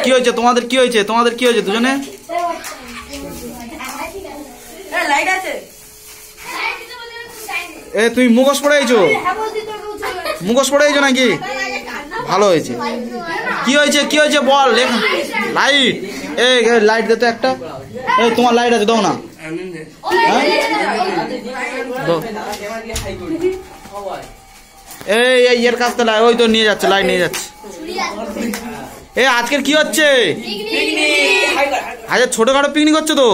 কি হয়েছে তোমাদের, কি হয়েছে তোমাদের, কি হয়েছে দুজনে? এ তুমি মুখোশ পড়ে আইছো, মুখোশ পড়ে আইছো নাকি? ভালো হয়েছে। কি হয়েছে, কি হয়েছে বল। লাইট, এই লাইট দে তো একটা। এই তোমার লাইট আছে, দাও না। এই এর কাছ থেকে ওই তো নিয়ে যাচ্ছে, লাইট নিয়ে যাচ্ছে। এ আজকের কি হচ্ছে? আচ্ছা ছোটখাটো পিকনিক হচ্ছে তো,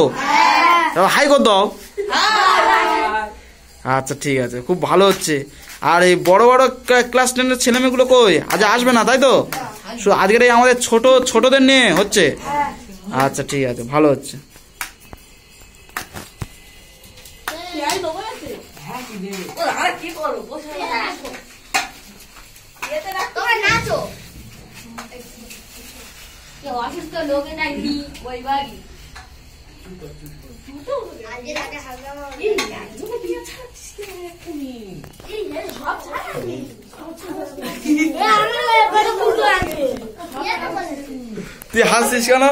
হাই কর দাও। আচ্ছা ঠিক আছে, খুব ভালো হচ্ছে। আর এই বড় বড় ক্লাস 10-এর ছেলেমেয়েগুলো কই? আজ আসবে না তাই তো? আজকের এই আমাদের ছোটদের নিয়ে হচ্ছে। আচ্ছা ঠিক আছে, ভালো হচ্ছে। তুই হাসছিস কেন?